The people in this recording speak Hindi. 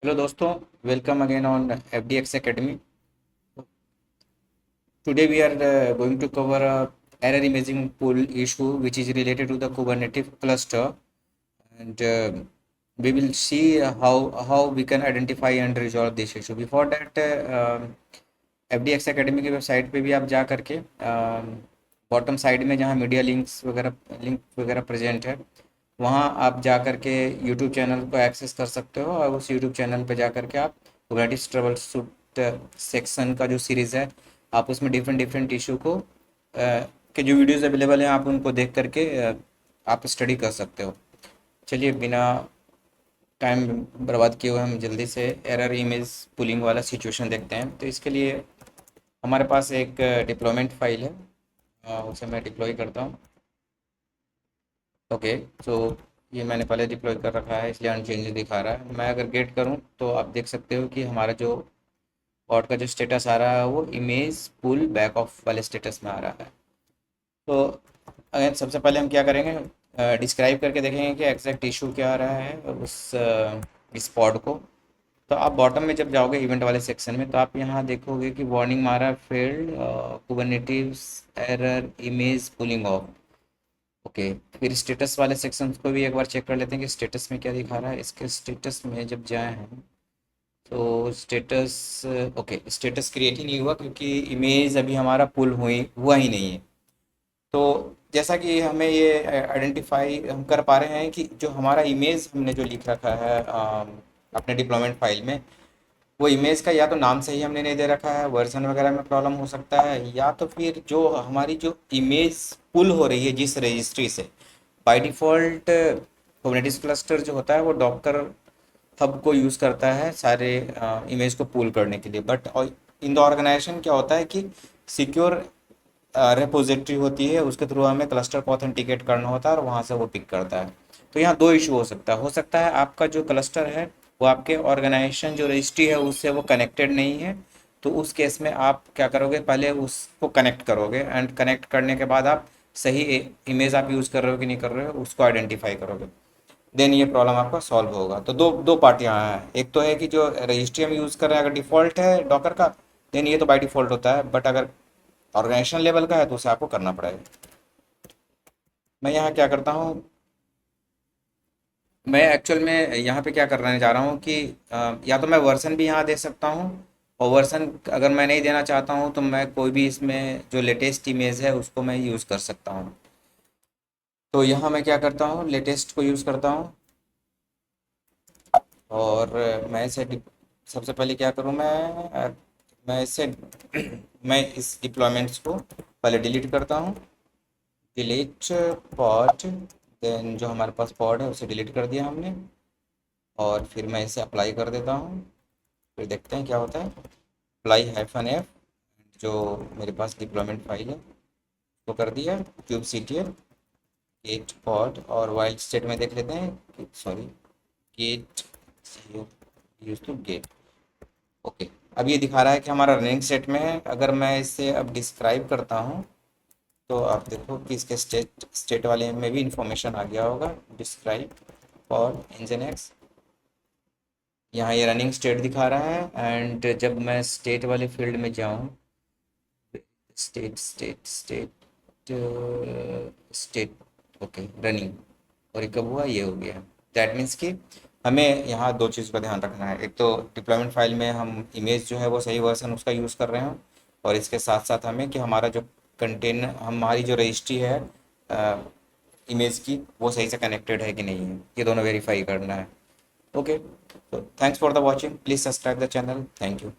हेलो दोस्तों, welcome again on FDX Academy. Today we are going to cover a error imaging pool issue which is related to the Kubernetes cluster, and we will see how we can identify and resolve this issue. Before that, FDX Academy की वेबसाइट पे भी आप जा करके बॉटम साइड में जहाँ मीडिया लिंक वगैरह प्रेजेंट है, वहाँ आप जा करके यूट्यूब चैनल को एक्सेस कर सकते हो और उस यूट्यूब चैनल पे जा करके आप कुबरनेटिस ट्रबल शूट सेक्शन का जो सीरीज़ है, आप उसमें डिफरेंट डिफरेंट इशू को के जो वीडियोस अवेलेबल हैं आप उनको देख करके आप स्टडी कर सकते हो। चलिए, बिना टाइम बर्बाद किए हुए हम जल्दी से एरर इमेज पुलिंग वाला सिचुएशन देखते हैं। तो इसके लिए हमारे पास एक डिप्लॉयमेंट फाइल है, उसे मैं डिप्लॉय करता हूँ। ओके, तो ये मैंने पहले डिप्लॉय कर रखा है इसलिए अनचेंज दिखा रहा है। मैं अगर गेट करूँ तो आप देख सकते हो कि हमारा जो पॉड का जो स्टेटस आ रहा है वो इमेज पुल बैक ऑफ वाले स्टेटस में आ रहा है। तो अगर सबसे पहले हम क्या करेंगे, डिस्क्राइब करके देखेंगे कि एग्जैक्ट इशू क्या आ रहा है इस पॉड को। तो आप बॉटम में जब जाओगे इवेंट वाले सेक्शन में तो आप यहाँ देखोगे कि वार्निंग मारा failed Kubernetes error image pulling off. Okay, फिर स्टेटस वाले सेक्शन को भी एक बार चेक कर लेते हैं कि स्टेटस में क्या दिखा रहा है। इसके स्टेटस में जब जाए हैं तो स्टेटस, ओके, स्टेटस क्रिएट ही नहीं हुआ क्योंकि इमेज अभी हमारा पुल हुआ ही नहीं है। तो जैसा कि हमें ये आइडेंटिफाई हम कर पा रहे हैं कि जो हमारा इमेज हमने जो लिख रखा है अपने डिप्लॉयमेंट फाइल में, वो इमेज का या तो नाम सही हमने नहीं दे रखा है, वर्जन वगैरह में प्रॉब्लम हो सकता है, या तो फिर जो हमारी जो इमेज पुल हो रही है जिस रजिस्ट्री से, बाय डिफ़ॉल्ट कुबरनेटिस क्लस्टर जो होता है वो डॉकर हब को यूज़ करता है सारे इमेज को पुल करने के लिए। बट इन द ऑर्गेनाइजेशन क्या होता है कि सिक्योर रेपोजिटरी होती है, उसके थ्रू हमें क्लस्टर को ऑथेंटिकेट करना होता है और वहाँ से वो पिक करता है। तो यहाँ दो इशू हो सकता है आपका जो क्लस्टर है वो आपके ऑर्गेनाइजेशन जो रजिस्ट्री है उससे वो कनेक्टेड नहीं है। तो उस केस में आप क्या करोगे, पहले उसको कनेक्ट करोगे एंड कनेक्ट करने के बाद आप सही इमेज आप यूज़ कर रहे हो कि नहीं कर रहे हो उसको आइडेंटिफाई करोगे। देन ये प्रॉब्लम आपका सॉल्व होगा। तो दो दो पार्ट यहाँ है, एक तो है कि जो रजिस्ट्री हम यूज़ कर रहे हैं अगर डिफ़ॉल्ट है डॉकर का, देन ये तो बाय डिफ़ॉल्ट होता है, बट अगर ऑर्गेनाइजेशन लेवल का है तो उसे आपको करना पड़ेगा। मैं यहाँ क्या करता हूँ, मैं एक्चुअल में यहाँ पे क्या करने जा रहा हूँ कि या तो मैं वर्सन भी यहाँ दे सकता हूँ, और वर्सन अगर मैं नहीं देना चाहता हूँ तो मैं कोई भी इसमें जो लेटेस्ट इमेज है उसको मैं यूज़ कर सकता हूँ। तो यहाँ मैं क्या करता हूँ, लेटेस्ट को यूज़ करता हूँ। और मैं इसे सबसे पहले क्या करूँ, मैं इसे मैं इस डिप्लॉयमेंट्स को पहले डिलीट करता हूँ। डिलीट पॉड, देन जो हमारे पास पॉड है उसे डिलीट कर दिया हमने, और फिर मैं इसे अप्लाई कर देता हूँ। फिर देखते हैं क्या होता है। अप्लाई -F जो मेरे पास डिप्लॉयमेंट फाइल है वो कर दिया, क्यूब CTL गेट पॉड, और वाइल्ड स्टेट में देख लेते हैं, sorry, get use to get. Okay, अब ये दिखा रहा है कि हमारा रनिंग स्टेट में है। अगर मैं इसे अब डिस्क्राइब करता हूँ तो आप देखो कि इसके स्टेट वाले में भी इंफॉर्मेशन आ गया होगा। डिस्क्राइब और इंजन एक्स, यहाँ ये रनिंग स्टेट दिखा रहा है। एंड जब मैं स्टेट वाले फील्ड में जाऊँ, state state state state, okay, running, और ये कब हुआ, ये हो गया। दैट मीन्स कि हमें यहाँ दो चीज़ का ध्यान रखना है, एक तो डिप्लॉयमेंट फाइल में हम इमेज जो है वो सही वर्जन उसका यूज़ कर रहे हैं, और इसके साथ साथ हमें कि हमारा जो कंटेन हमारी जो रजिस्ट्री है इमेज की वो सही से कनेक्टेड है कि नहीं है, ये दोनों वेरीफाई करना है। ओके, तो thanks for the watching, please subscribe the channel, thank you.